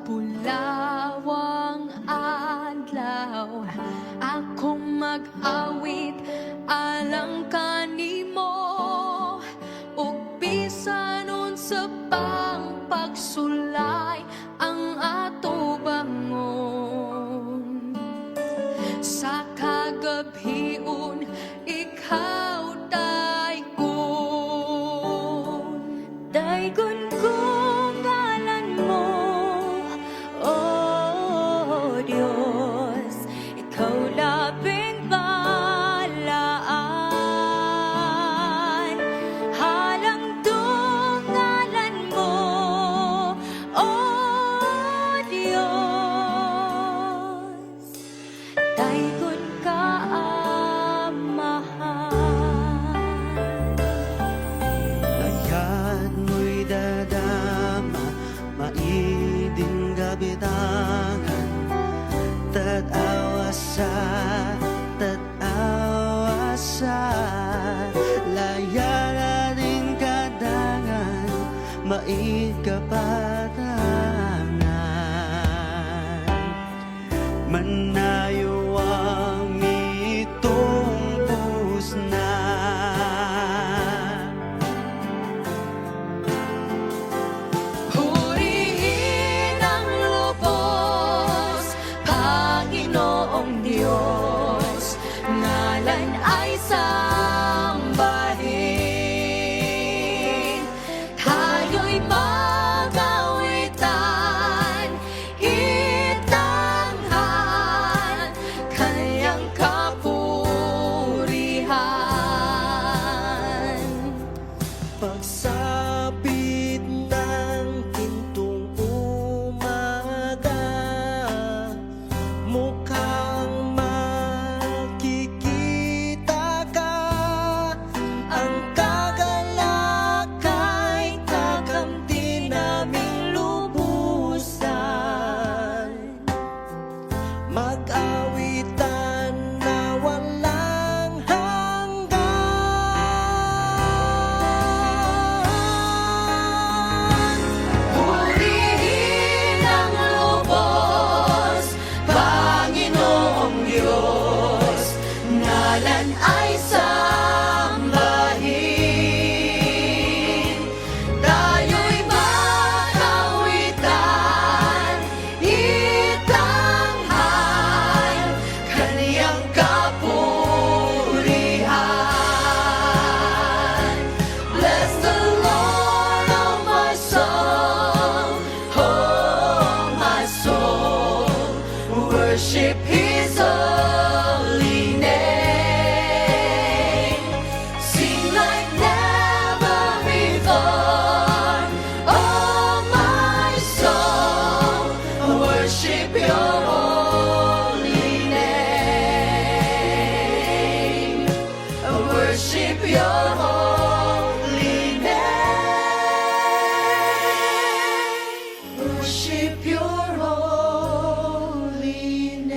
pulawang adlaw, akong mag-awit alang kanimo, ug bisan unsa pang pagsulay ang ato bangon. Sa kagabhiun ikaw daygon, daygon ko ngalan mo, oh Diyos, ikaw labing balaan. Halang ngalan mo, oh Diyos, daygon ka amahan. Layad mo'y dadama, maiding gabitangan, tatawa sa layad din kadangan, maid kapatangan. Manayo ang mitong pusna, Purihin ang lubos, Panginoong Diyos, ngalan ay sambahin. Tayo'y magawitan, itanghal, kanyang kapurihan. pagsapit ng pintong umaga, mukhang makikita ka. Ang kagalakay kakamti naming lubusan, mag-awitan na walang hanggan. Purihin ang lubos, Panginoong Diyos, ngalan ay sambahin. Tayo'y magawitan, itanghal, kanyang kapurihan. Bless the Lord, oh my soul, oh my soul, worship His holy name. Sing like never before, oh my soul, worship Your holy name. Worship Your holy name. Worship Your holy name.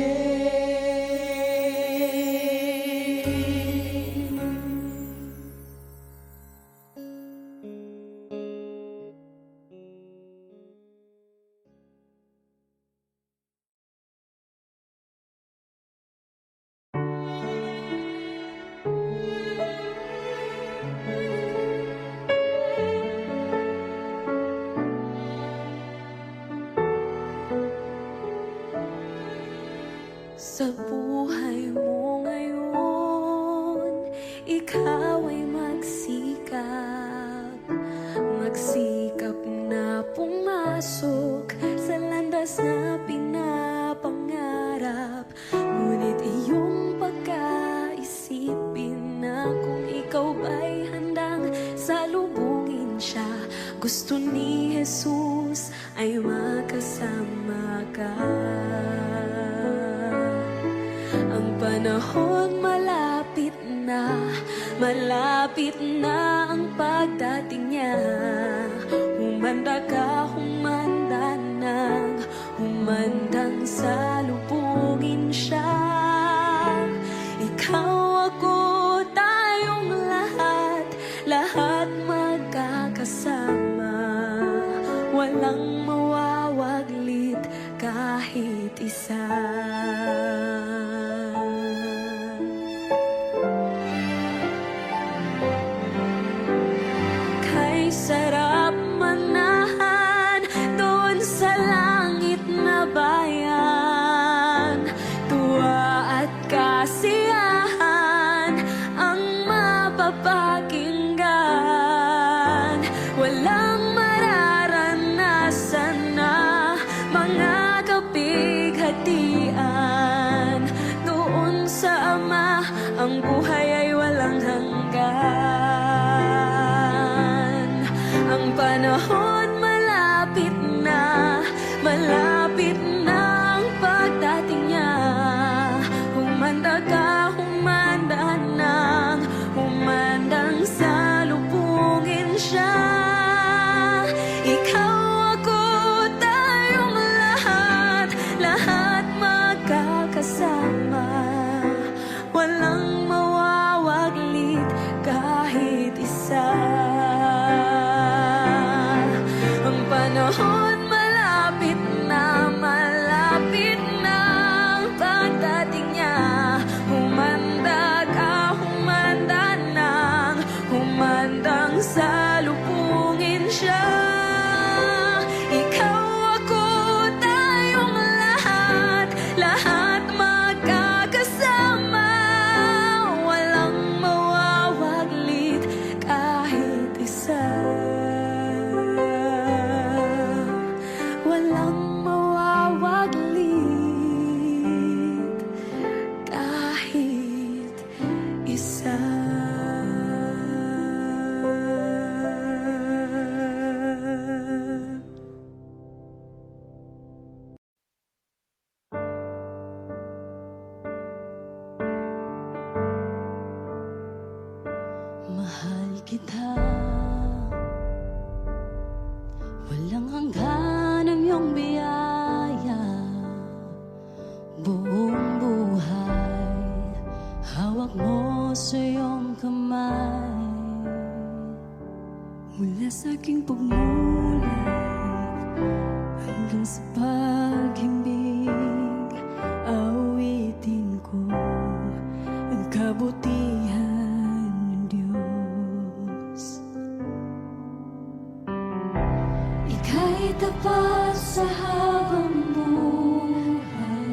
Sa buhay mo ngayon, ikaw ay magsikap, magsikap na pumasok sa landas na pinapangarap. Ngunit iyong pagkaisipin na kung ikaw ba'y handang salubungin siya, gusto ni Jesus ay makasama ka. Ang panahon malapit na ang pagdating niya. Humanda ka, humanda nang, humandang salubungin siya. Ikaw, ako, tayong lahat magkakasama, walang mawawagli. walang mararanasan na mga kapighatian. Doon sa Ama, ang buhay ay walang hanggan. Ang panahon malapit na ang pagdating niya. Humanda ka, humanda nang humandang salubungin siya. Ikaw, ako, tayong lahat magkakasama. Walang mawawaglit kahit isa. Ang panahon malapit na ang pagdating niya. Humanda ka, humanda nang humandang salubungin siya. Ikaw, ako, tayong lahat magkakasama. Walang mawawaglit kahit isa. Walang mawawaglit kahit isa. Mahal kita, walang hanggan ang iyong biyaya. Buong buhay, hawak mo sa iyong kamay. Mula sa aking pagmulat hanggang sa paghimbing, awitin ko ang kabutihan ng Diyos. Ika'y tapat sa habang buhay,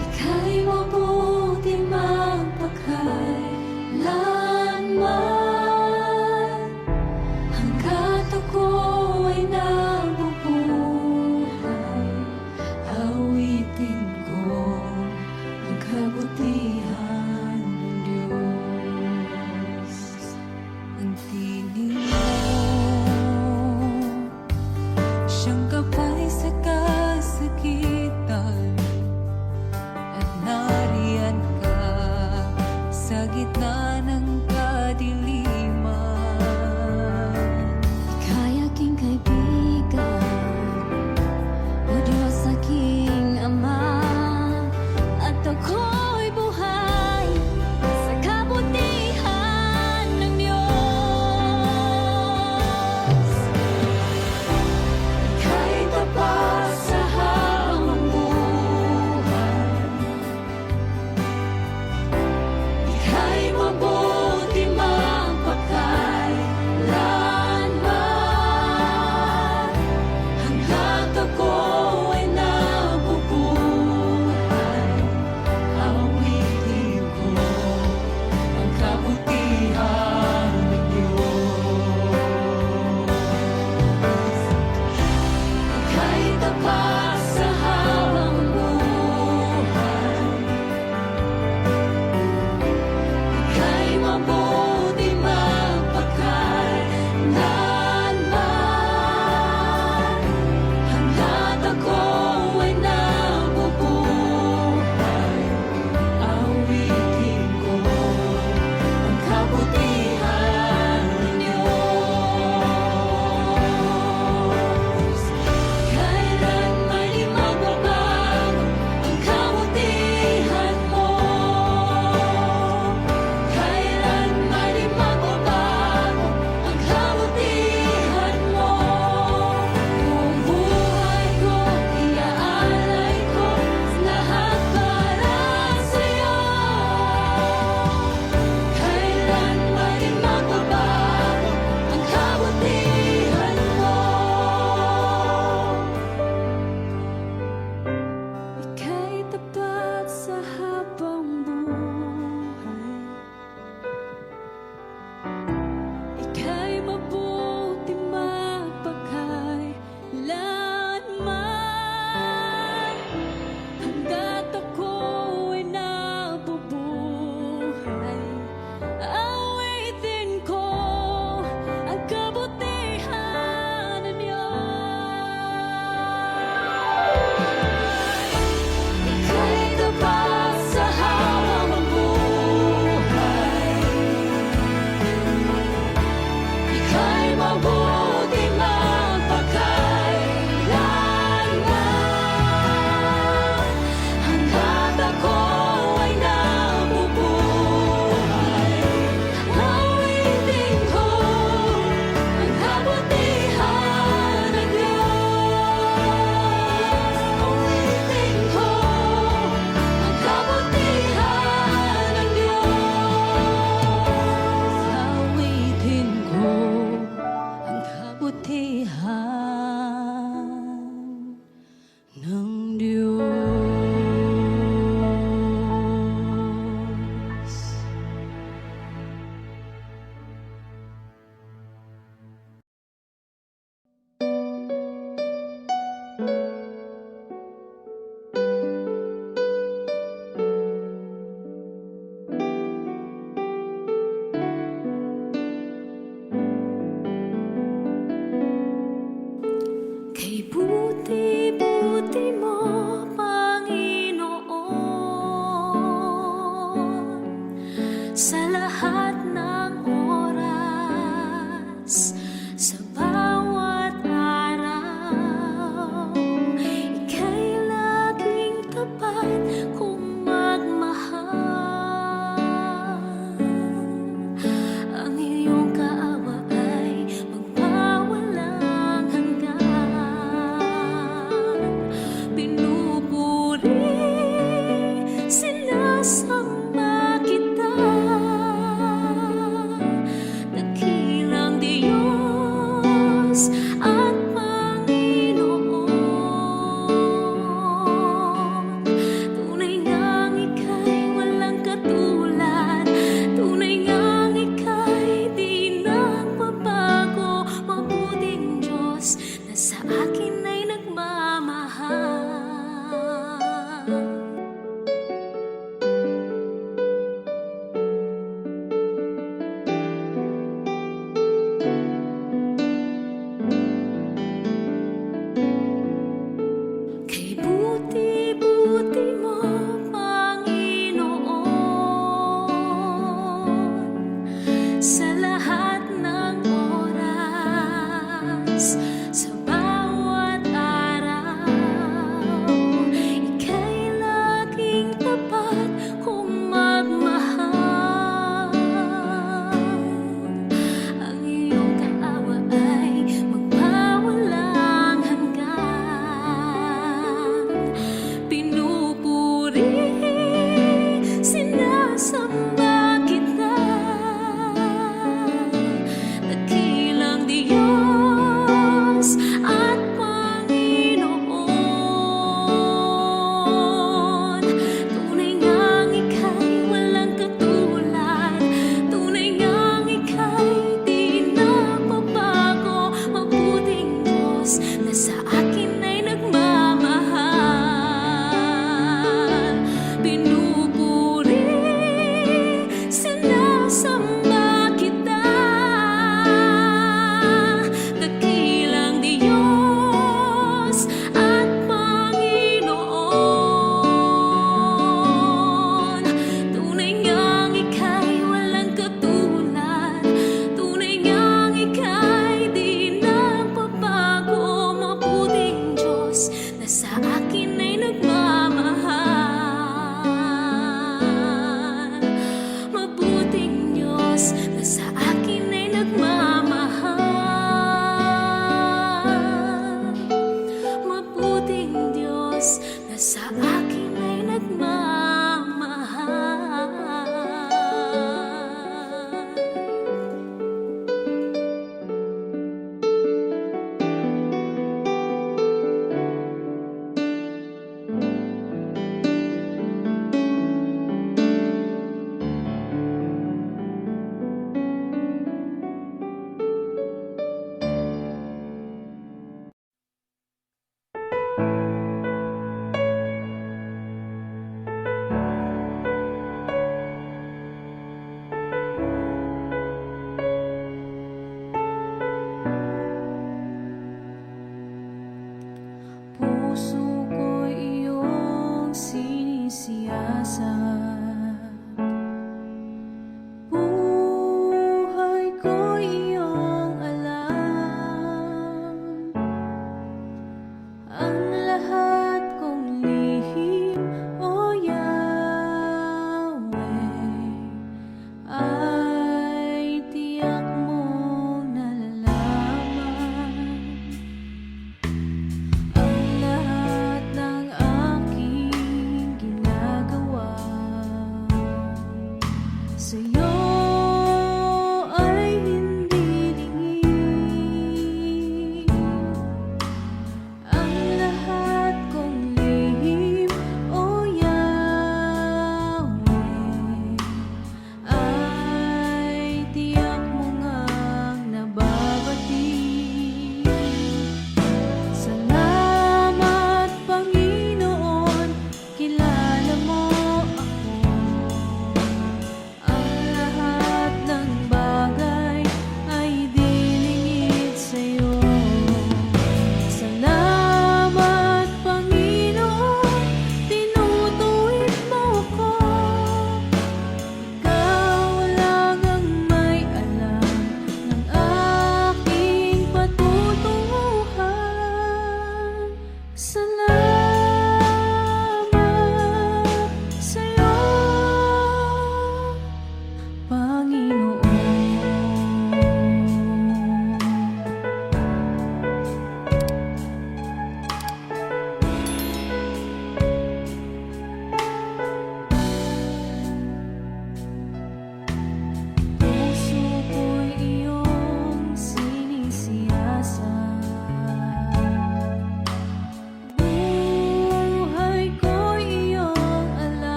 ika'y mabuti magpakailanman. Hanggat ako ay nabubuhay, awitin ko ang kabutihan ng Diyos. Ang tinig mo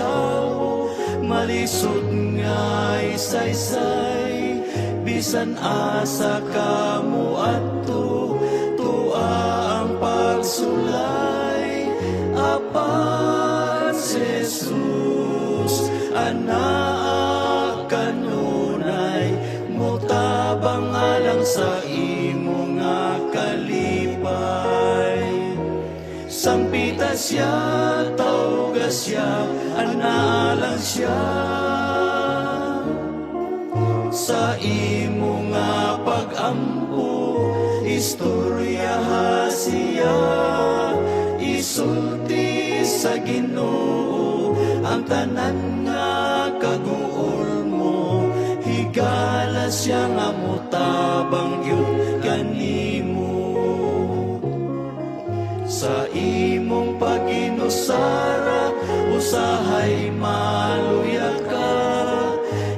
tao, malisod nga'y saysay, bisan asa ka mo adto, tua ang pagsulay. Apan si Jesus, anak kanunay, mutabang alang sa imo nga kalipay. Sampita siya, tawga siya, analang siya. Sa imo nga pag-ampo, istorya siya. Isulti sa Ginoo ang tanan nga kaguol mo. Higala siya nga mutabang yun kanimo. Sa imong paginusara, usahay maluya ka.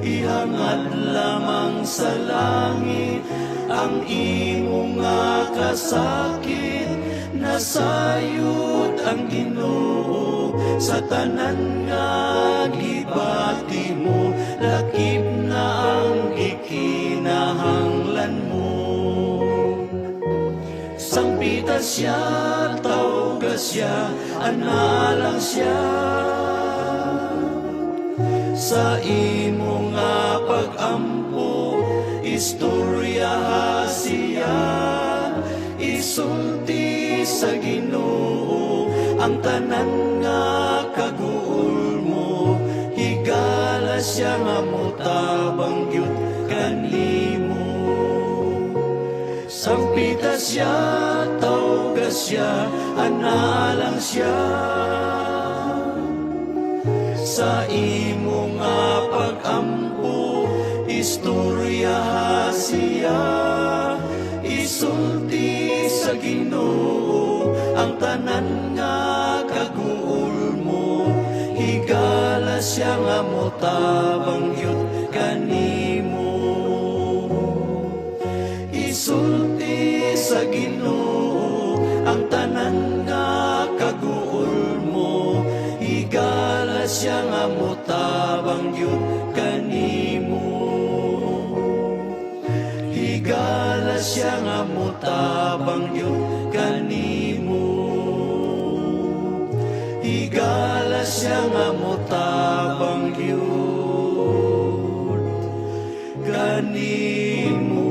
Ihangad lamang sa langit ang imong nga kasakit. Nasayod ang Ginoo sa tanan nga gibati mo. Lakip na ang ikinahanglan mo. Sampita siya, tawga siya, analang siya. Sa imo nga pag-ampo, istorya siya. Isulti sa Ginoo ang tanan nga kaguol mo. Higala siya nga mutabang yun kanimo. Sampita siya, tawga siya, analang siya. Sa imo nga pag-ampo, istorya siya. Isulti sa Ginoo ang tanan nga kaguol mo. Higala siya nga mutabang yun kanimo. Isulti sa Ginoo ang tanan nga kaguol mo. Higala siya nga mutabang yun kanimo. Higala siya nga mutabang yun kanimo. Higala siya nga mutabang yun kanimo.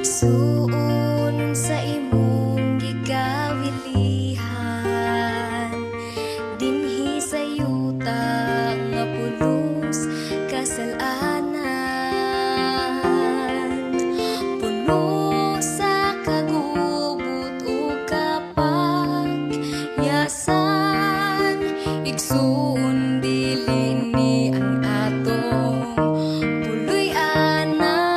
Igsuon sa imong gigawilihan, dinhi sa yuta nga pulos kasalanan. Puno sa kagubot ug kapagyasan, igsuon dili ni ang atong puloy-anan.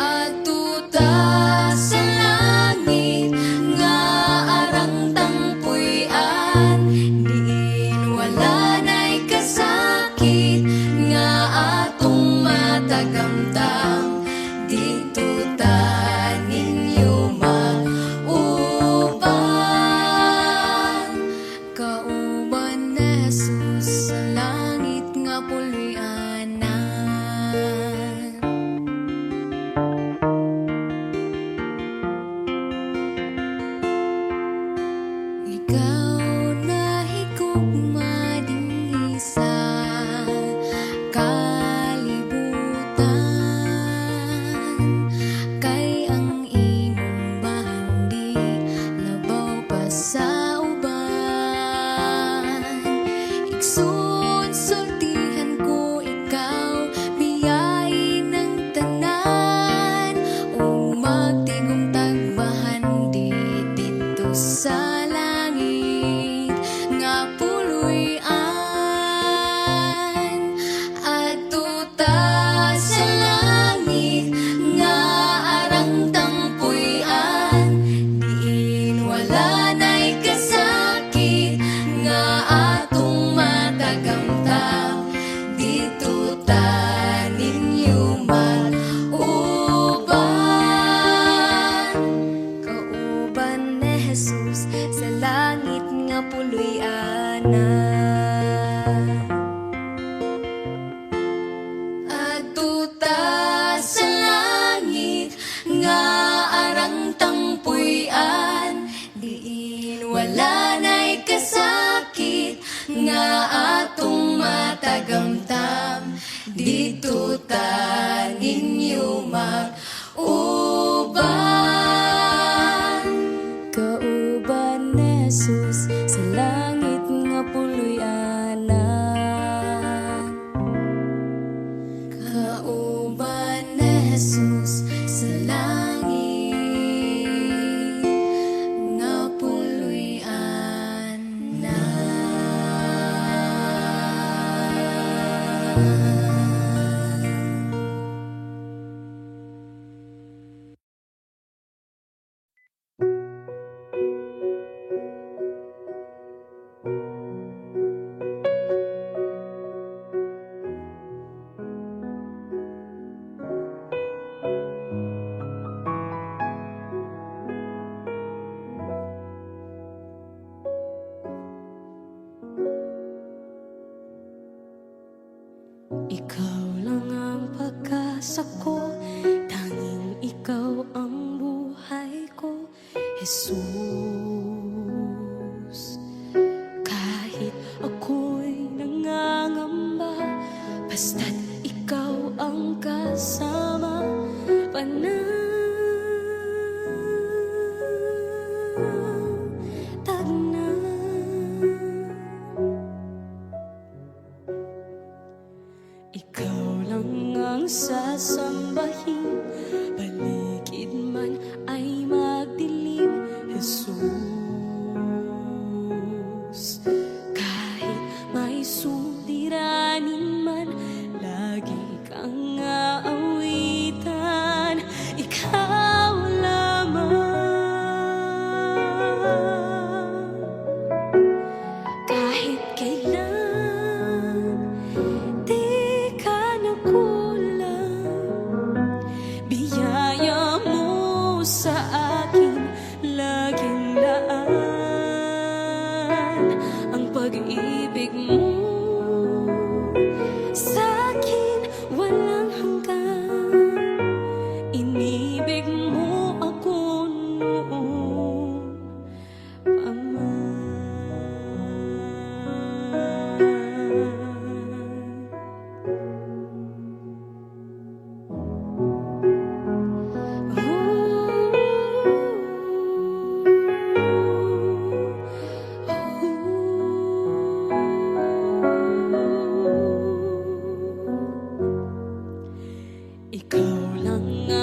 Adto ta sa langit nga arang tangpuy-an, diin wala na'y kasakit nga atong matagamtam. Dito ta ninyo mauban, kauban na Jesus sa langit nga puloy-anan. Ikaw na higugma dinhi sa kalibutan, kay ang imong bahandi labaw pa sa uban. Igsoon sultihan ko ikaw, biyay ng tanan, o magtigong tagbahandi dito sa langit nga puloy-an. Adto ta sa langit nga arang tangpuy-an, diin wala na'y kasakit nga atong matagamtam. Dito ta ninyo mauban, kauban ni Jesus sa langit nga puloy-anan. Adto ta sa langit nga arang tangpuy-an, diin wala na'y kasakit nga atong matagamtam. Dito ta ninyo mag-uban, kauban ni Jesus sa langit nga puloy-anan. Kauban ni Jesus sa langit nga puloy-anan. Ikaw lang ang pag-asa ko, tanging ikaw ang buhay ko, Jesus. Kahit ako'y nangangamba, basta't ikaw ang kasama, panatagnan. Ikaw lang ang sasambahin, paligid man ay magdilim, Jesus. Kahit may suliranin man, lagi kang aawitan.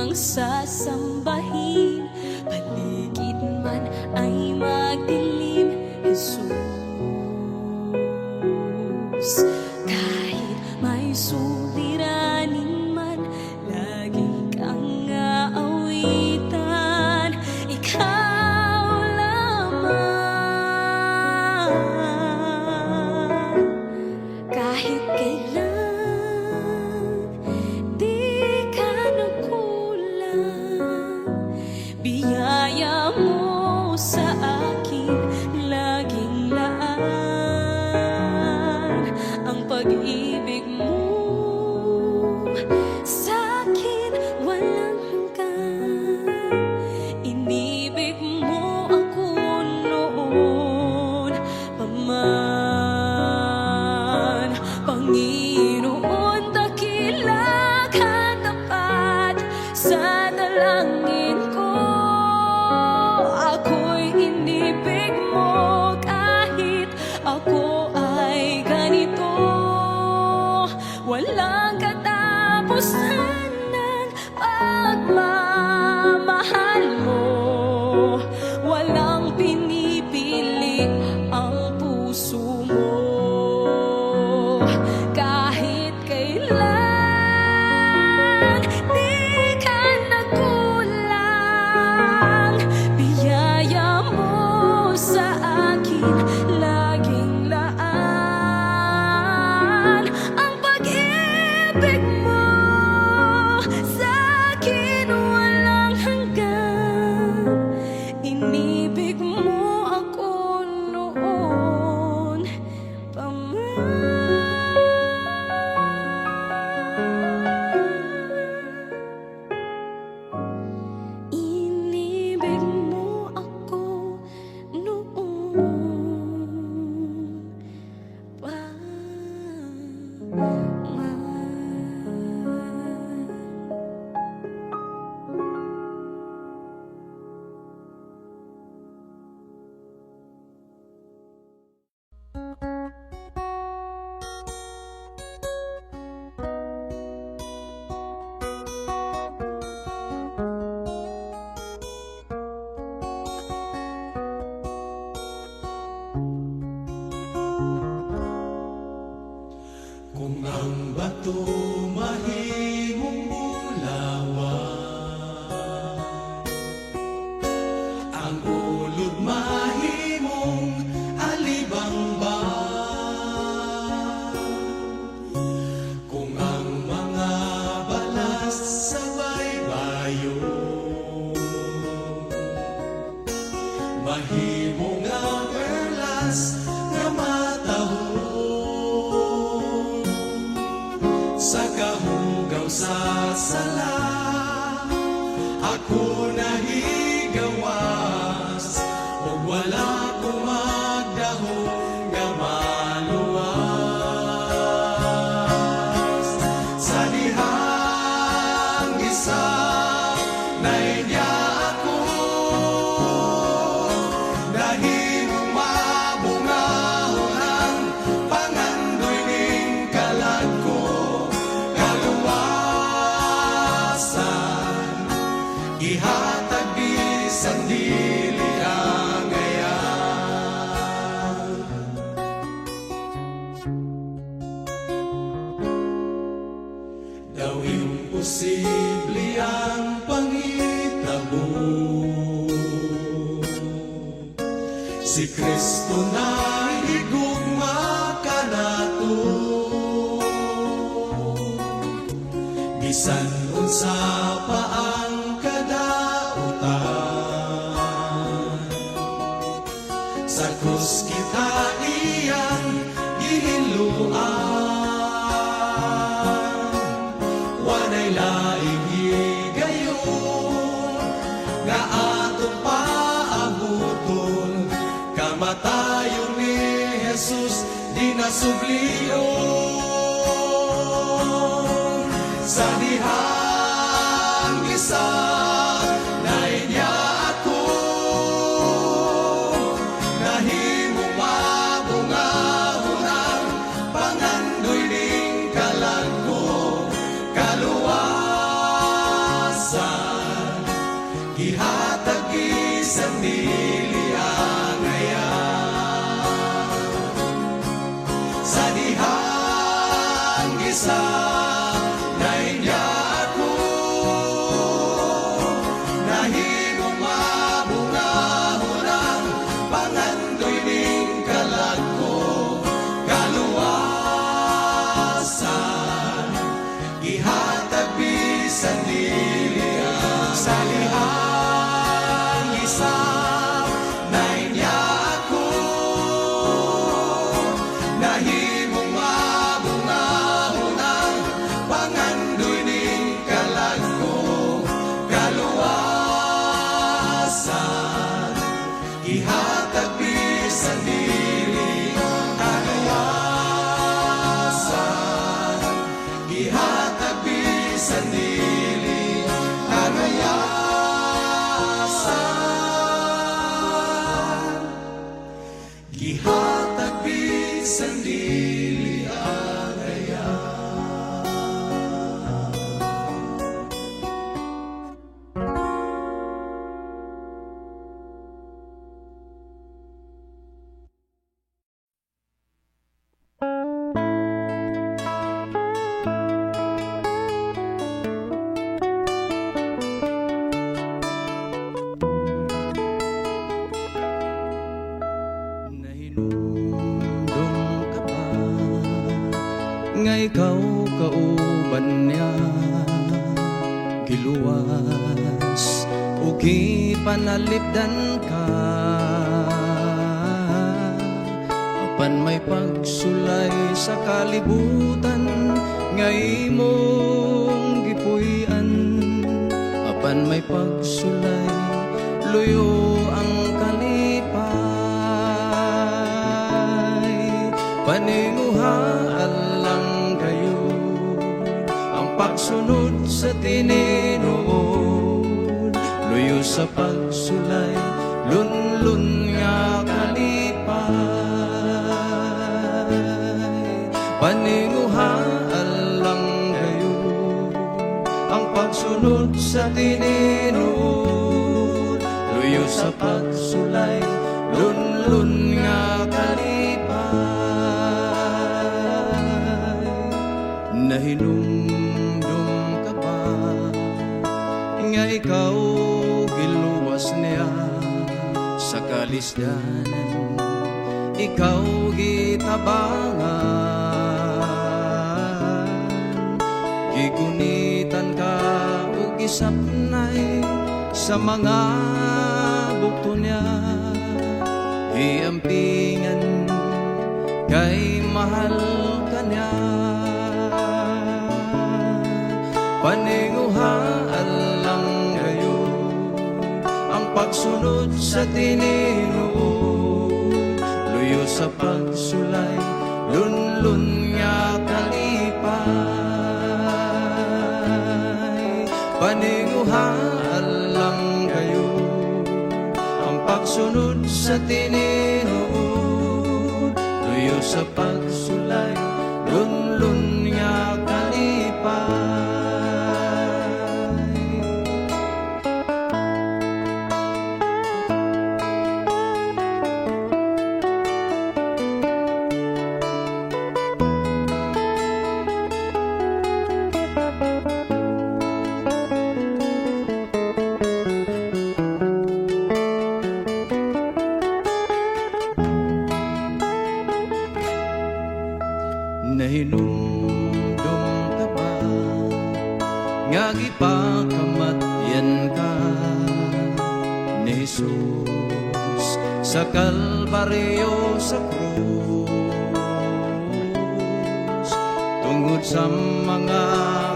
kang sasambahin, paligid man ay magdilim, Jesus. Kahit may suliranin man, lagi kang aawitan, ikaw lamang. Kahit kailan di ka nagkulang, biyaya mo sa akin laging laan. Ang pag-ibig mo sa akin walang hanggan. Inibig mo ako noon pa man, Panginoon, dakila kang tapat sa dalangin ko. Ako'y inibig mo kahit ako ay ganito. Walang katapusan ng pagmamahal mo, walang pinipili ang puso mo. Kahit kailan di ka nagkulang, biyaya mo sa akin laging laan. Ang pag-ibig mo sa akin walang hanggan. Inibig mo ako noon pa man. Inibig mo ako noon pa man. Kung ang bato mahimong bulawan, ang ulod mahimong alibangban, kung ang mga balas sa baybayon mahimong nga perlas nga matahon, sa kahugaw sa sala ako nahigawas, ug wala ko magdahong nga maluwas. Sa dihang isa nainya ako, nahimong mabungahon ang pangandoy ning kalag ko. Kaluwasan ihatag bisan dili angayan. Daw imposible ang panghitabo, si Kristo na higugma kanato. Bisan unsa pa ang kadautan, sa krus kita iyang gihinluan. Wanay laing higayon nga atong paabuton, kamatayon ni Jesus di nasublion. Sa dihang isa nainya ako, nahimong mabungahon ang pangandoy ning kalag ko. Kaluwasan gihatag bisan dili angaya sa dihang gisa nainya ako nahimong mabungahon ang pangandoy ning kalag ko kaluwasan gihatag bisan dili sa dihang gisa nainya ako nahimong mabungahon ang pangandoy ning kalag ko kaluwasan gihatag bisan dili kaluwasan gihatag bisan dili kaluwasan gihatag bisan dili angaya nahinumdum ka ba nga ikaw kauban niya giluwas o gipanalipdan ka apan may pagsulay sa kalibutan nga imong gipuy-an apan may pagsulay luyo ang kalipay paninguhaan lang kayo ang pagsunod sa tinuod luyo sa pagsulay lunlun nga kalipay paninguhaan lang kayo ang pagsunod sa tinuod luyo sa pagsulay lunlun nga kalipay nahinumdum ka ba nga ikaw giluwas niya sa kalisdanan ikaw gitabangan gigunitan ka o gisapnay sa mga bukto niya iampingan kay mahal ka niya paninguhaan lang kayo ang pagsunod sa tinuod luyo sa pagsulay lunlun nga kalipay paninguhaan lang kayo ang pagsunod sa tinuod luyo sa pagsulay lunlun nga kalipay nahinumdum ka ba nga gipakamatyan ka ni Jesus sa Kalbaryo sa krus tungod sa mga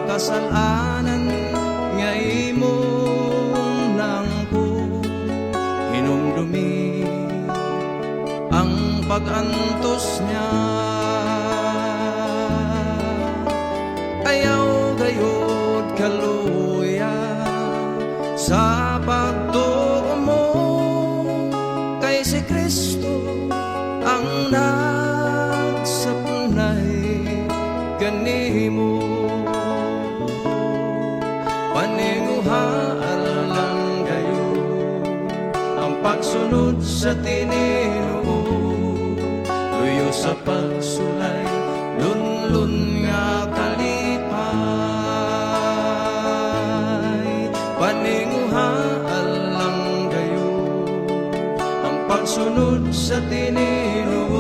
kasalanan nga imong nangko hinumdumi ang pag-antos niya ayaw gayud kaluya sa pagtuo mo kay si Kristo ang nagsapnay kanimo paninguhaan lang kayo pagsunod sa tininuod, luyo sa pagsulay, lunlun nga kalipay. Paninguhaan lang gayo ang pagsunod sa tininuod,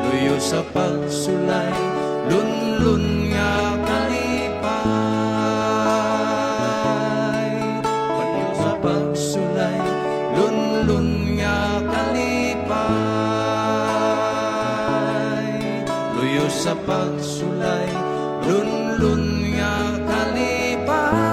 luyo sa pagsulay, lunlun nga kalipay. Paningo sa pagsulay, lunlun nga kalipay. Luyo sa pagsulay, lunlun nga kalipay.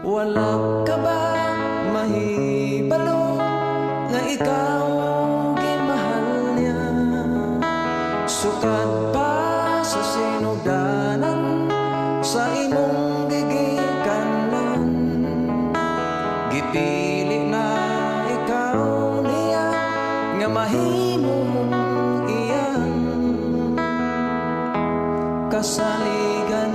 Wala ka ba mahibalo nga ikaw gimahal niya? Sukad pa sa sinugdanan sa imong gigikanan, gipili na ikaw niya nga mahimo mong iyang kasaligan.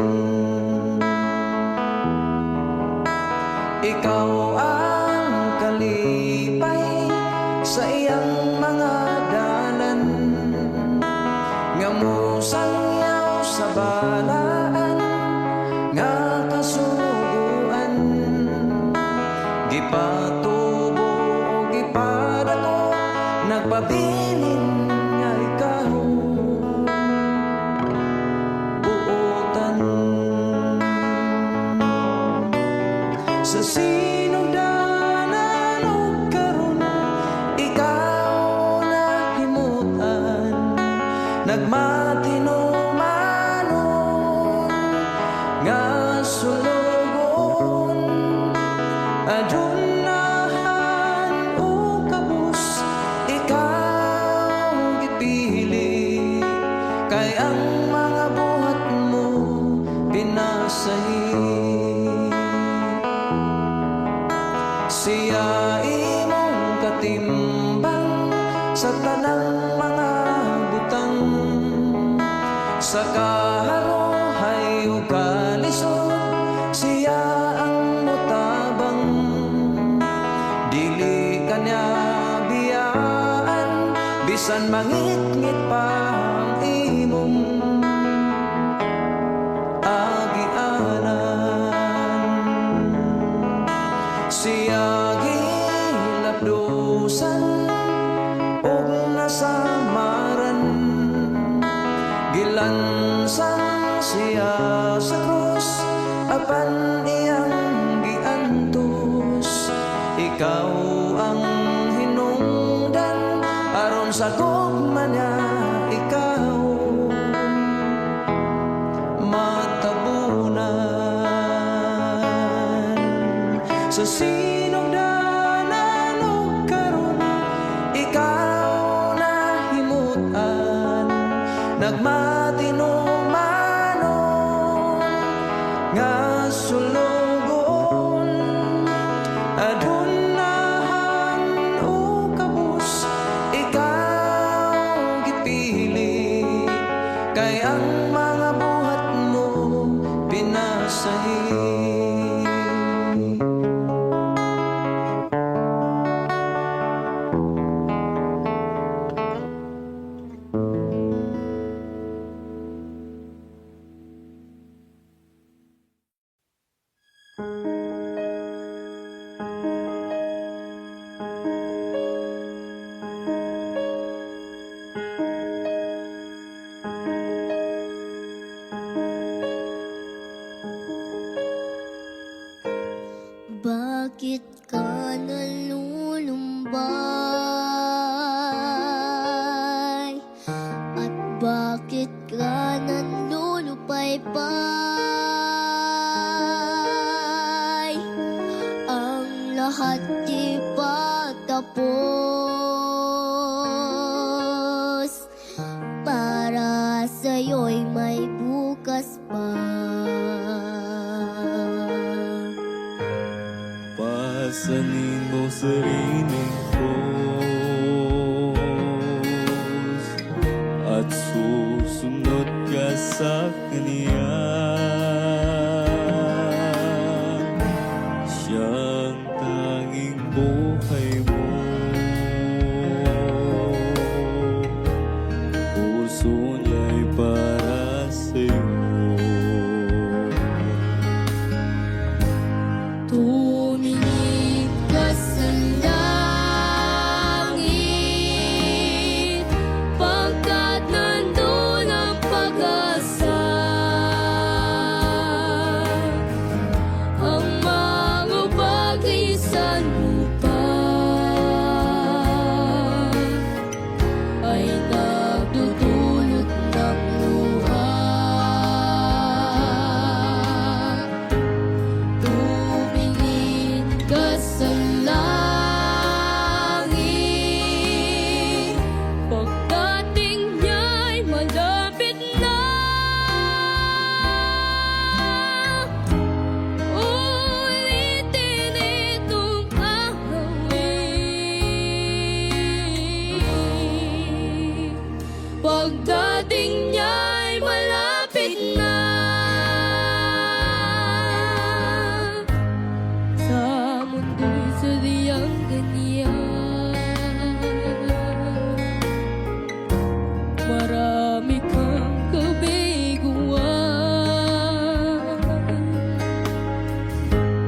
Ikaw ang kalipay sa iyang mga dalan, nga musangyaw sa balaan, nga kasuguan. Gipatubo o gipadako, nagpabilin nga ikaw buotan. Sa sinugdanan o karon, ikaw nahimutan, nagmatinumanon nga sulugon. Adunahan o kabus, ikaw gipili, kay ang mga buhat mo pinasahi. Siya imong katimbang sa tanang mga butang, sa kaharuhay o kalisod, siya ang mutabang. Dili kanya biyaan, bisan mangit-ngit pa ang imong agianan. Siya gilapdusan ug nasamaran, gilansang siya sa krus, apan iyang giantos. Ikaw ang hinungdan aron sa gugma niya ikaw matabunan. Sa sinugdanan o karon, ikaw nahimutan, nagmatinumanon nga sulugon. Adunahan o kabus, ikaw gipili, kay ang mga buhat mo pinasahi. Bakit ka nalulumbay? At bakit ka nanlulupaypay? Ang lahat di pa tapos para sa ay nagdudulot ng luha. Tumingin ka sa langit, pagdating niya'y malapit na. Ulitin itong awit, pagdating niya'y malapit na. Sa mundo'y sadyang ganyan, marami kang kabiguan,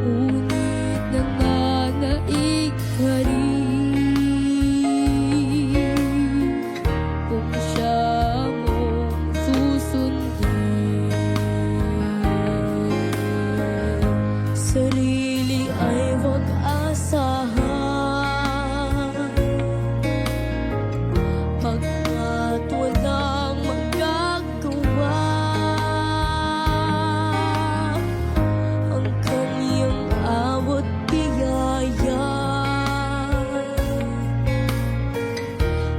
ngunit nananaig ka rin kung siya mong susundin. Sarili ay huwag asahan, hanggat walang magagawa. Ang kanyang awat biyaya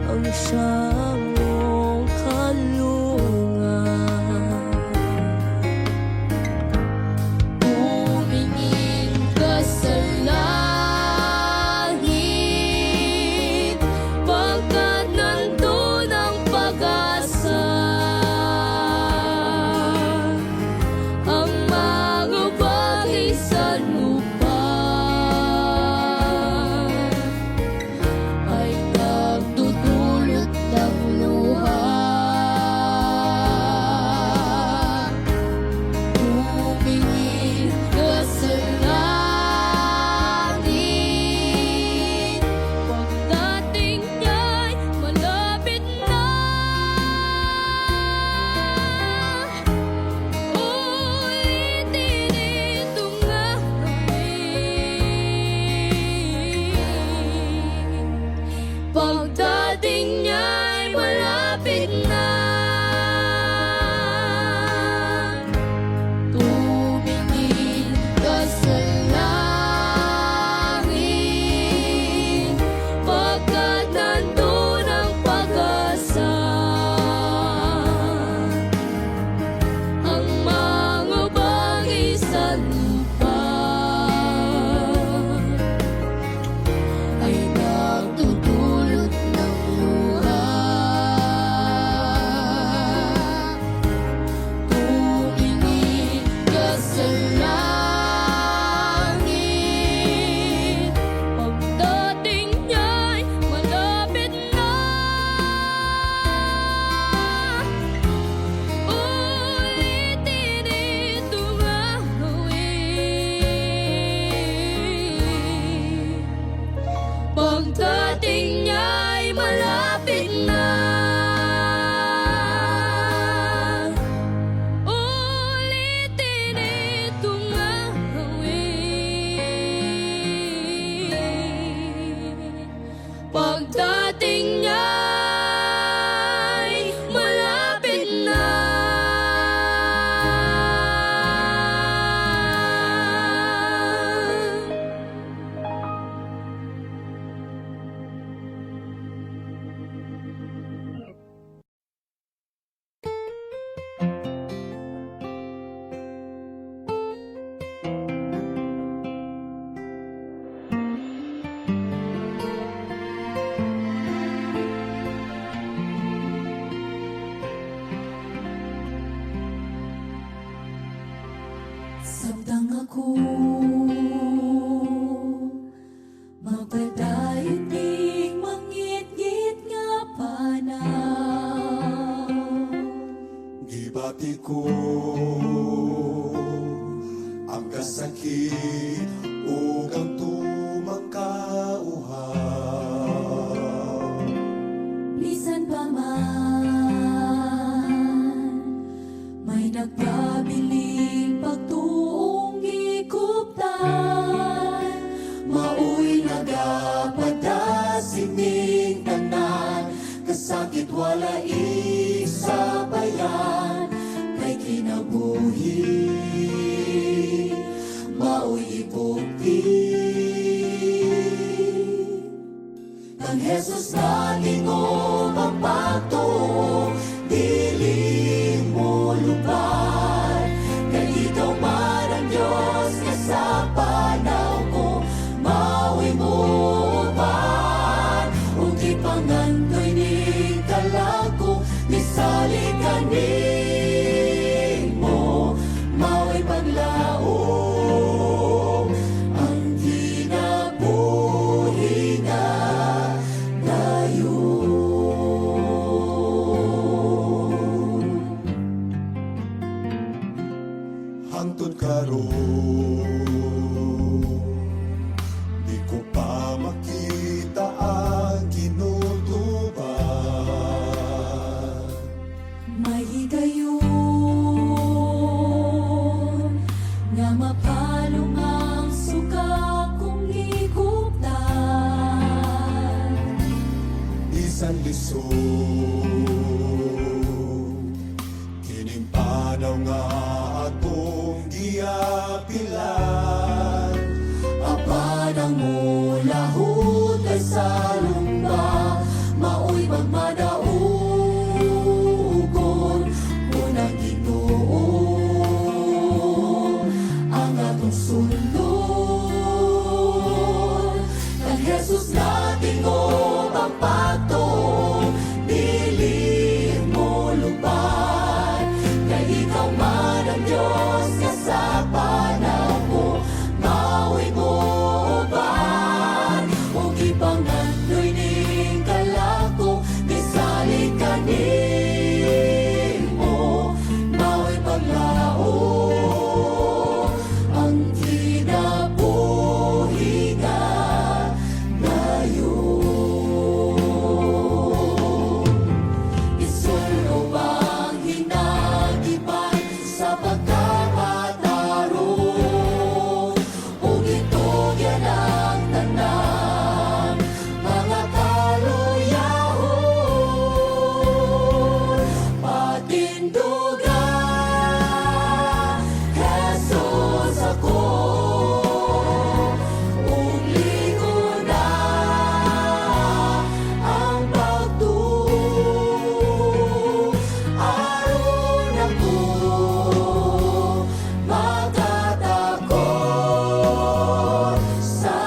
ang siyang mong kalungan. Tumingin ka sa langit, pagkat nandun ang pag-asa. Ang mga bagay sa lupa ay nagdudulot ng luha. Tumingin ka sa langit, pagdating niya'y malapit na. Ulitin itong awit, pagdating niya'y malapit na. Tumingin ka sa langit, pagkat nandun ang pag-asa. Ang mga bagay sa lupa ay nagdudulot ng luha. Tumingin ka sa langit, pagdating niya'y malapit na. Ulitin itong awit, pagdating niya'y malapit na. Ulitin itong awit, pagdating niya'y malapit na. Sabtang ako mapadayon mangit-ngit nga panaw. Gibati ko ang kasakit ug ang tumangkauhaw. Bisan pa man may nagpabiling pagtuong gikuptan, mauy nagapadasining tanan kasakit Bakit wala isa bayan kay kinabuhi mao'y ipugti kang Jesus na tingog ang pagto dili mo lupad kay ikaw man ang Diyos nga sa panaw ko mao'y mo uban ug ipangandoy ni kalako misali kanimo mao'y paglaom ang kinabuhi nga dayon hangtod karon di ko pa makita ang kinutuban Mahigayon nga mapalong ang suga kong higugtan. bisan lisod kining panaw nga atong giapilan apan ang mulahot ay sa lumba mao'y magmadaugon unang Ginoo ang atong sulod kang Jesus na tingog ang pagto dili mo lupad kay ikaw man ang Diyos nga sa panaw ko mao'y mo uban ug ipangandoy ning kalako misali kanimo mao'y paglaom ang kinabuhi nga dayon isulo ang hinagipan sa pagkakatarong ug itugyan ang tanan mga kaluyahon patindugan Jesus ako ug ligo na ang pagtuo aron ako makatakot sa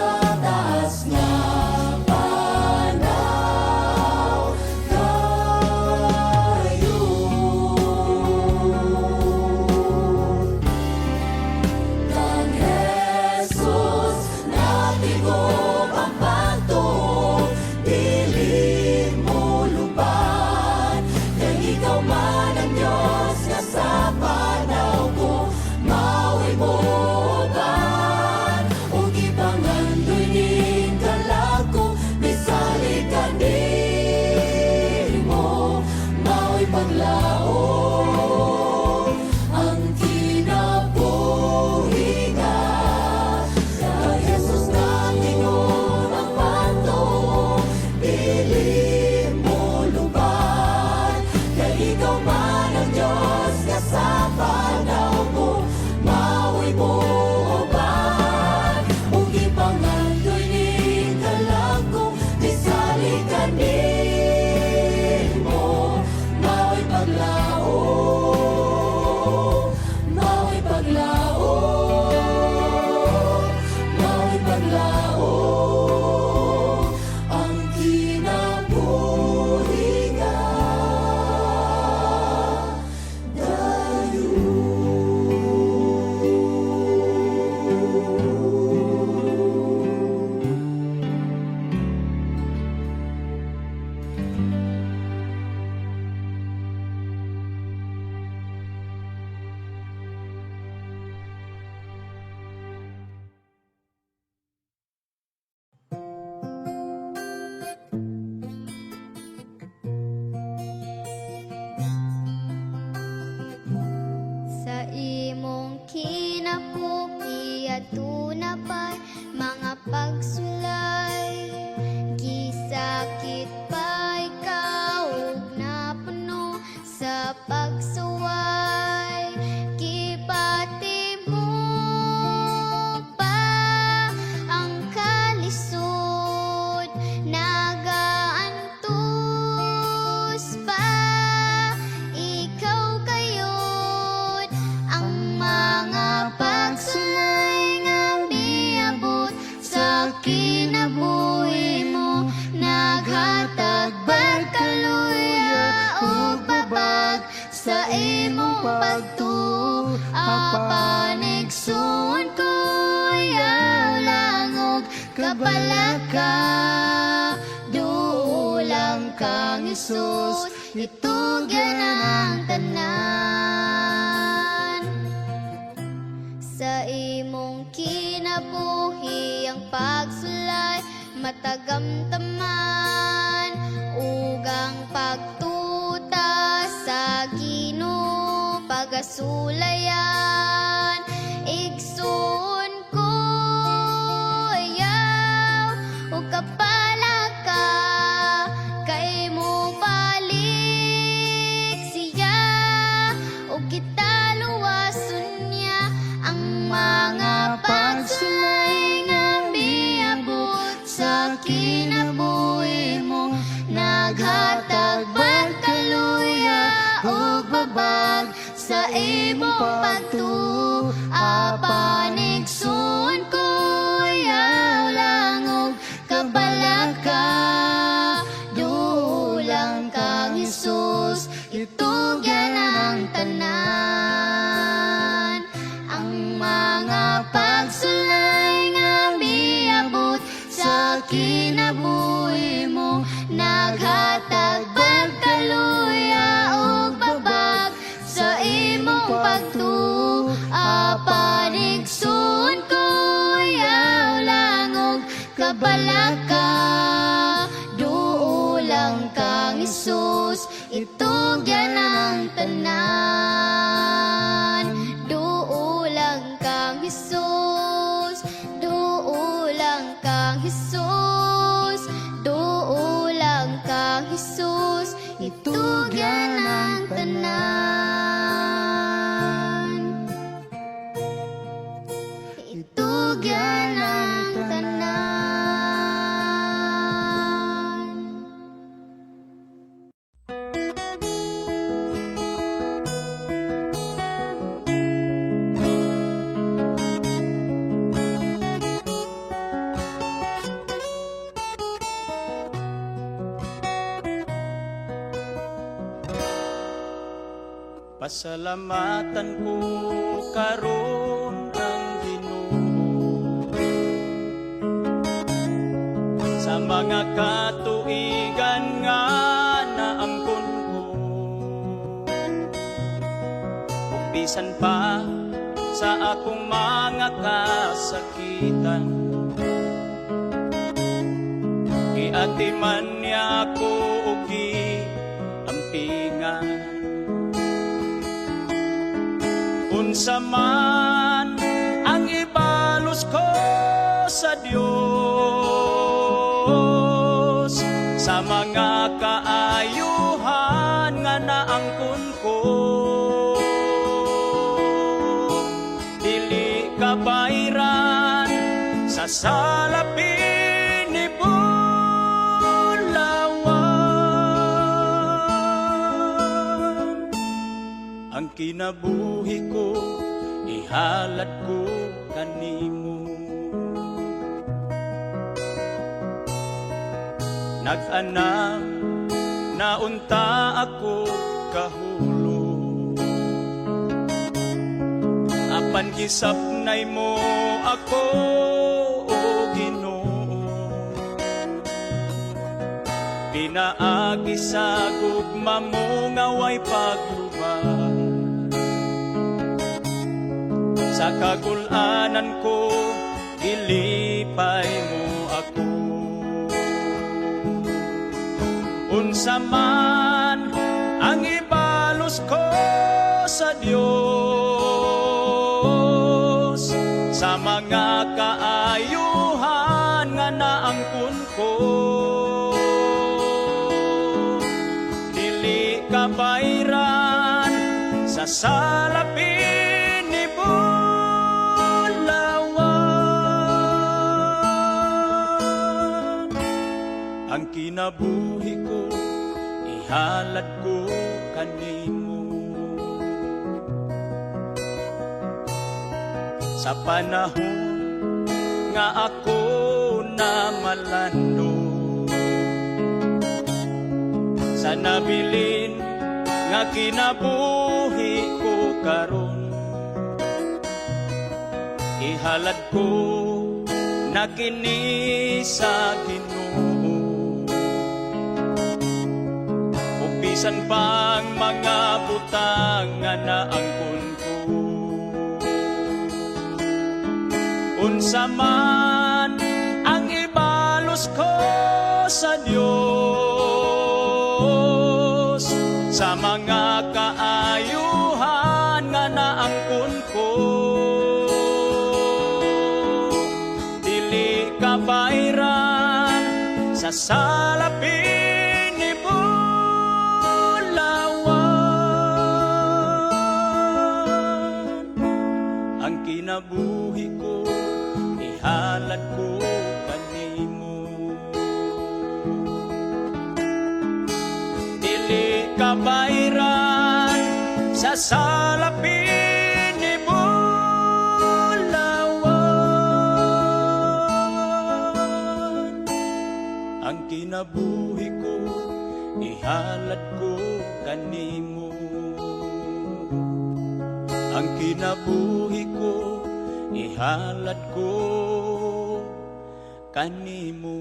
taas nga panaw dayon kang Jesus na tingog ang pagto dili mo lupad kay ikaw man ang Diyos nga sa panaw ko mao'y mo uban ug ipangandoy ning kalako misali kanimo mao'y paglaom ang kinabuhi nga kang Jesus na tingog ang pagto dili mo lupad kay ikaw man ang Diyos nga sa panaw ko mao'y mo uban ug ipangandoy ning kalako misali kanimo mao'y paglaom pagtuo apanigsuon ko yaw langog kabalaka duulang kang Hesus itugyan ang tanan sa imong kinabuhi ang pagsulay matagamtaman ugang pagtuta sa Ginoo pagasulayan igsoon ko yaw o kapalaka kay mo balik siya o kita luwason niya ang mga pagsulay nga miabot sa kinabuhi mo naghatag pagkaluya ug babag sa imong pagtuo apanigsuon ko yaw langog kabalaka duulang kang Hesus itugyan ang tanan ang mga pagsulay nga miabot sa kinabuhi mo naghatag pagkaluya ug babag sa imong pagtuo apanigsuon ko yaw langog kabalaka duulang kang Hesus itugyan ang tanan duulang kang Hesus duulang kang Hesus duulang kang Hesus itugyan ang tanan itugyan ang tanan Pasalamatan ko karon ang Ginoo sa mga katuigan nga naangkon ko ug bisan pa sa akong mga kasakitan giatiman niya ako ug giampingan unsa man ang ibalos ko sa Dios sa mga kaayuhan nga naangkon ko dili kabayran sa salapin ni Bulawan ang kinabuhi ko ihalad ko kanimo nag-anam naunta ako kahulo apan gisapnay mo ako o Ginoo pinaagi sa gugma mo nga way paglubay sa kagulanan ko ilipay mo ako unsa man ang ibalos ko sa Dios sa mga kaayuhan nga naangkon ko dili kabayran sa salapin ni Bulawan ang kinabuhi ko ihalad ko kanimo sa panahon nga ako na malando sa nabilin nga kinabuhi ko karon ihalad ko na kini sa Ginoo. Ug bisan pang mga butang nga naangkon ko, unsa man ang ibalos ko sa Dios, sa mga kaayuhan nga naangkon ko. Dili ka bayran sa salapin ni Bulawan. Ang kinabuhi ko ihalad ko kanimo. Dili ka bayran sa salapin ni Bulawan. Ang kinabuhi ko ihalad ko kanimo. Ang kinabuhi ko ihalad ko kanimo.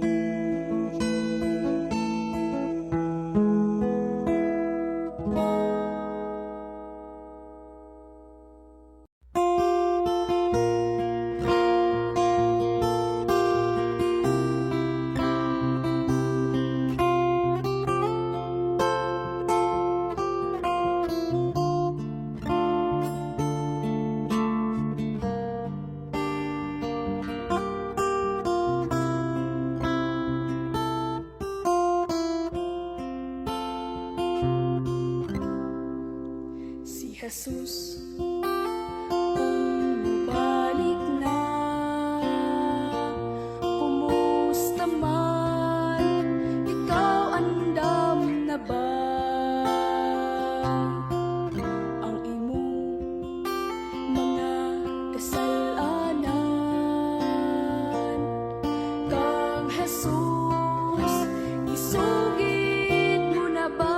Si Jesus, bumalik na. Kumusta man, ikaw andam na ba? Ang imong mga kasalanan, kang Jesus, isugid mo na ba?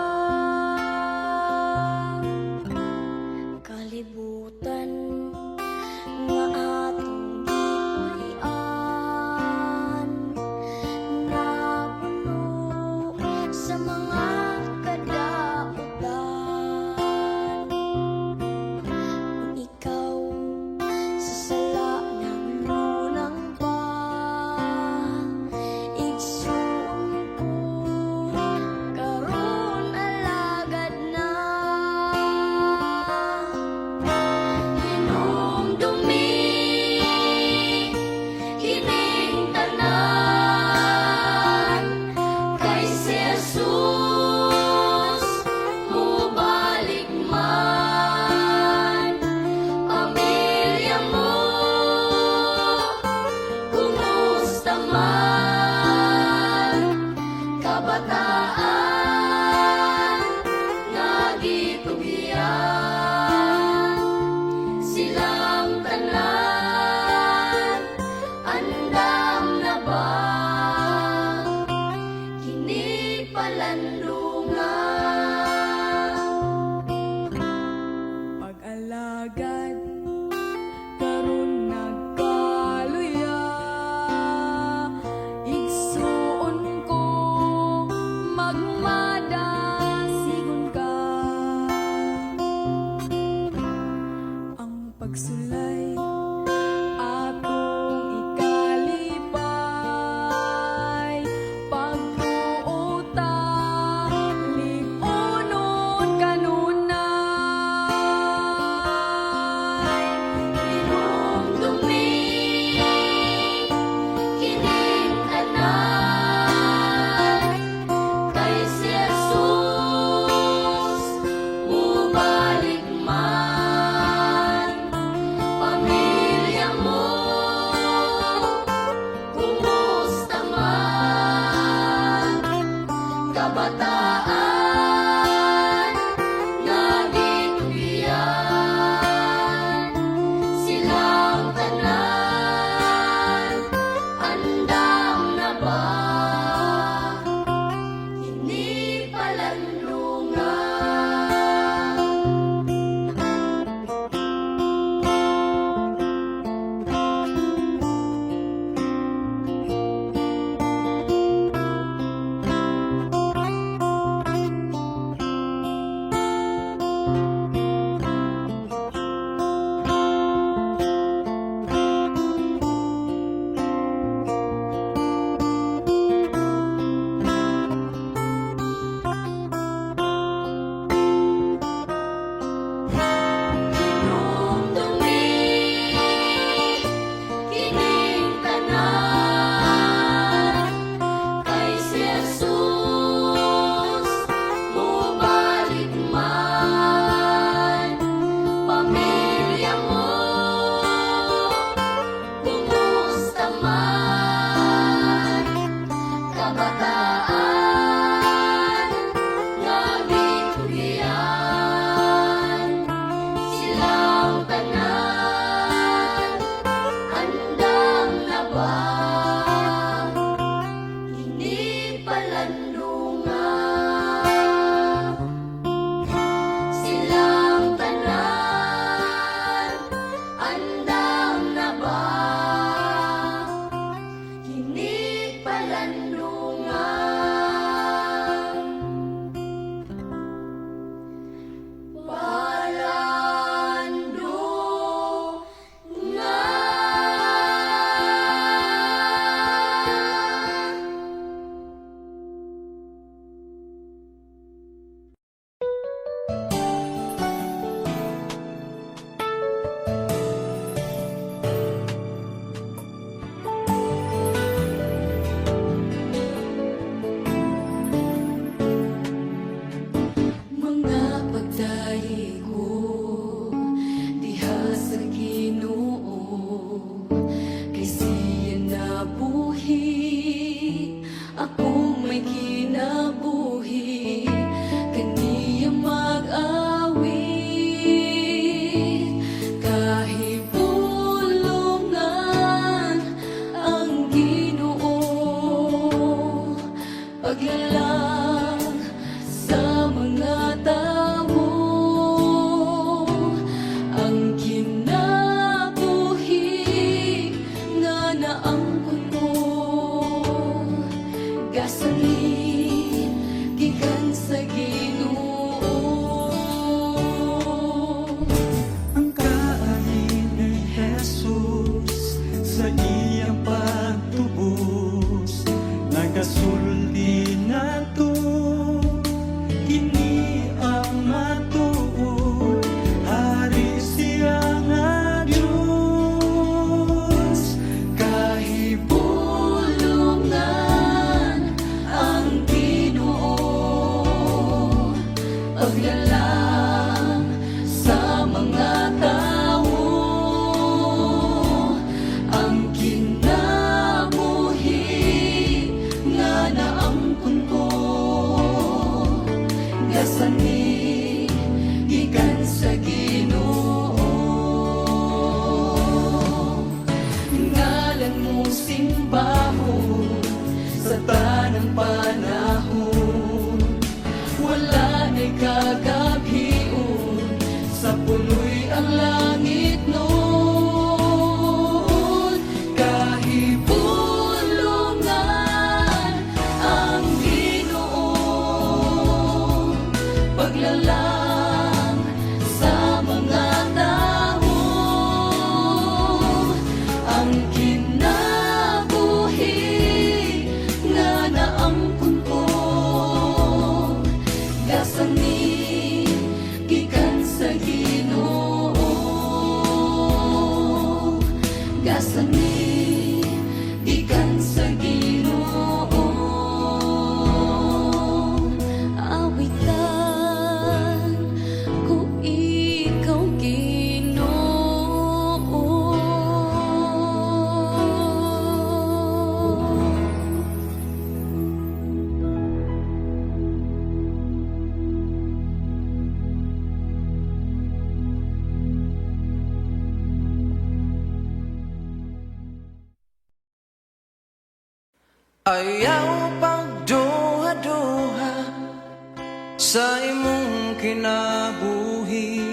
paglalang sa mga tao, ang kinabuhi nga naangkon ko, gasani gikan sa Ginoo. Ngalan mo simbahon sa tanang panahon, wala na'y kagabhion, sa puloy ang langit noon. Kahibulungan ang Ginoo, paglalang sa mga tao, ang kinabuhi nga naangkon ko, gasani gikan sa Ginoo, gasani gikan sa Ginoo. Awitan ko ikaw, Ginoo. Ayaw pagduha-duha sa imong kinabuhi,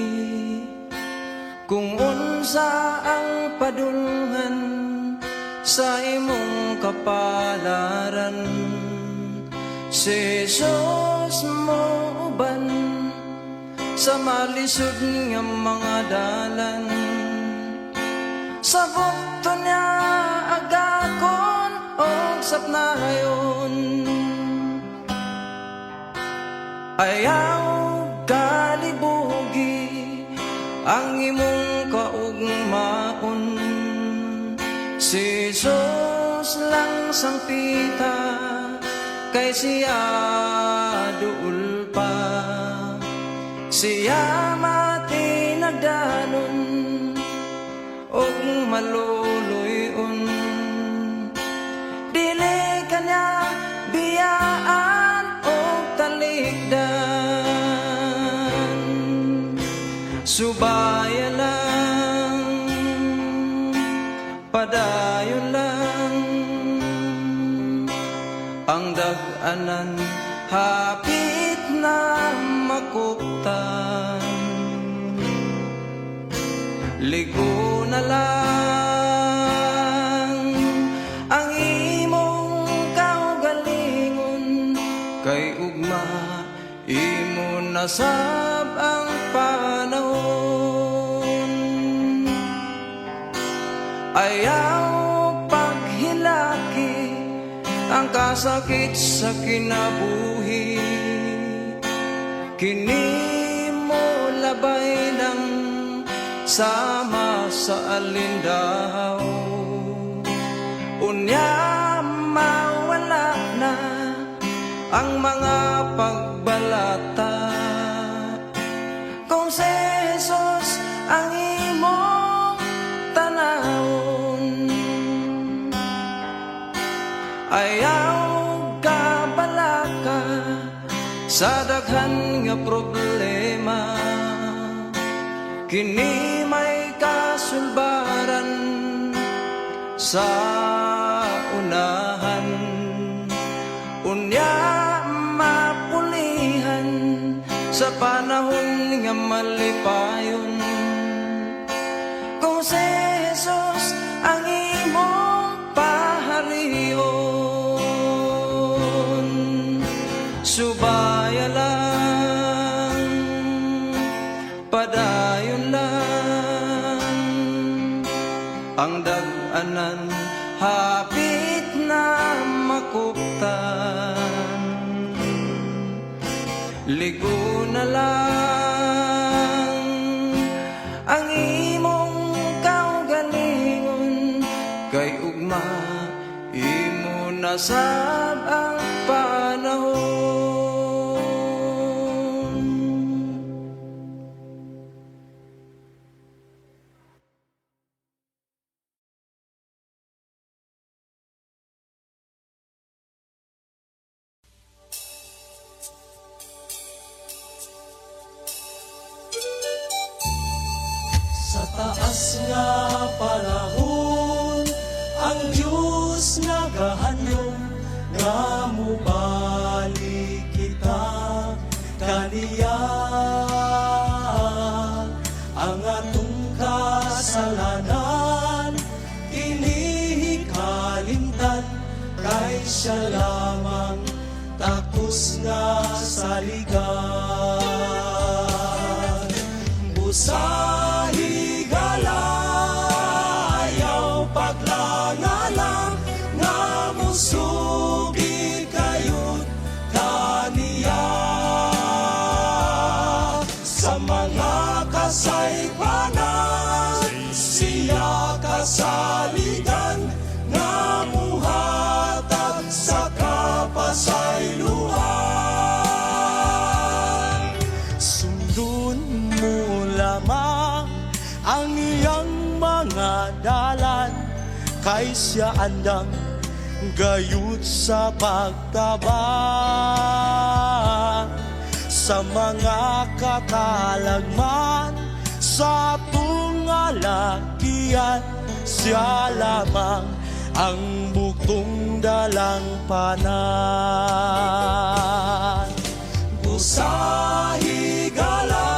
kung unsa ang padulngan sa imong kapalaran. Si Jesus mo uban sa malisod nga mga dalan, sa bukto niya agakon og sapnayon. Ayaw kalibugi ang imong kaugmaon, si Jesus lang sangpita, kay siya duol pa. Siya matinagdanon og maluluyon, dili kanya biyaan o talikdan. Subaya lang, padayon lang, ang dag-anan hapit na makuptan. Ligo na lang ang imong kaugalingon, kay ugma imo nasab ang panahon. Ayaw paghilaki ang kasakit sa kinabuhi, kini mo labay ng sama sa alindaw. Unya mawala na ang mga pagbalata, kung si Jesus ang imong tanawon. Ayaw ka balaka sa daghan nga problema, kini may kasulbaran sa unahan. Unya mapulihan sa panahon nga malipayon, kung si Jesus ang imong pahariyon. Subaya lang, padayon lang, ang dag-anan hapit na makuptan. Ligo na lang ang imong kaugalingon, kay ugma imo nasab ang panahon. Sa taas nga panahon, ang Diyos nagahandom nga mubalik kita kaniya. Ang atong kasalanan inihikalimtan, kay siya lamang takos nga saligan. Busahi galayaw paglangala, nga musugi kayod kaniya. Sa mga kasaypanan, siya kasaligan, nga muhatag sa kapasayloan. Sundon mo lamang ang iyang mga dalan, kay siya andam gayud sa pagtabang. Sa mga katalagman sa tungalakian, siya lamang ang buktong dalang panan. Busahi galayaw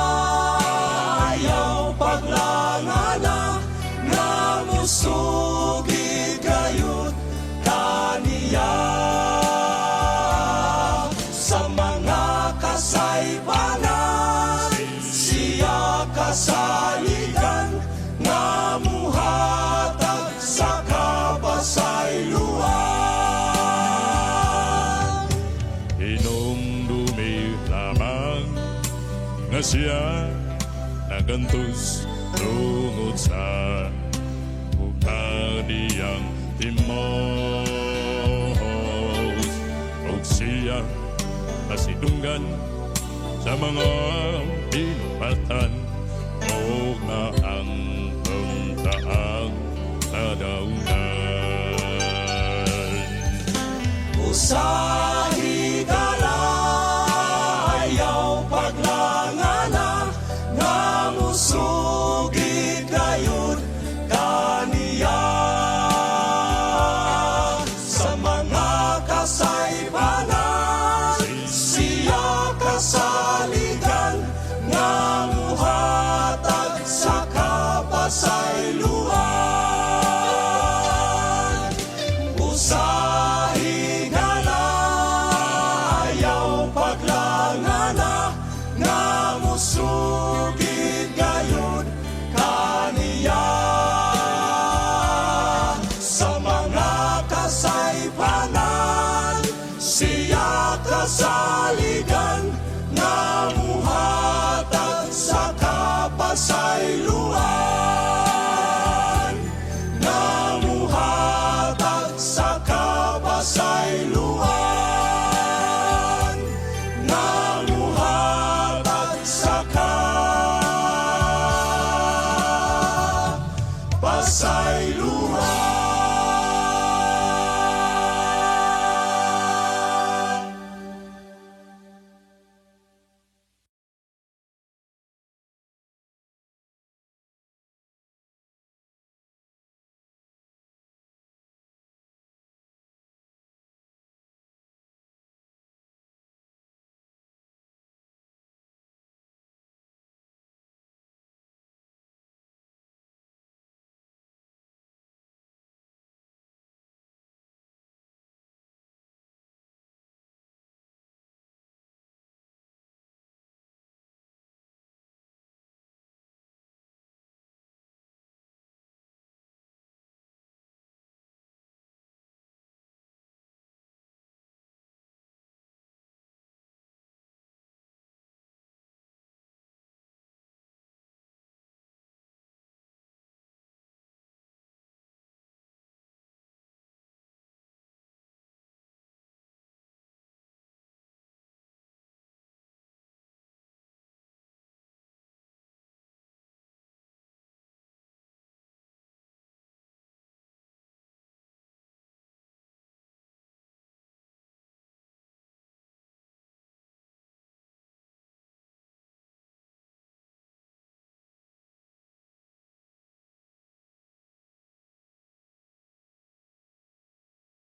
paglangana, nga musugi kayod kaniya. Sa mga kasaypanan, siya kasaligan, nga muhatag sa kapasayloan. Inumdumi lamang nga siya nagantos tungod sa kaniyang timos, ug siya nasidunggan sa mga pinupatan, ug naang pagtaang kadaunan. Usahi galayaw paglangana, nga musugi kayod kaniya. Sa mga kasaypanan, siya kasaligan, nga muhatag sa kapasayloan. Usahi galayaw paglangana, nga musugid gayud kaniya. Sa mga kasaypanan, siya kasaligan, nga muhatag sa kapasayloan.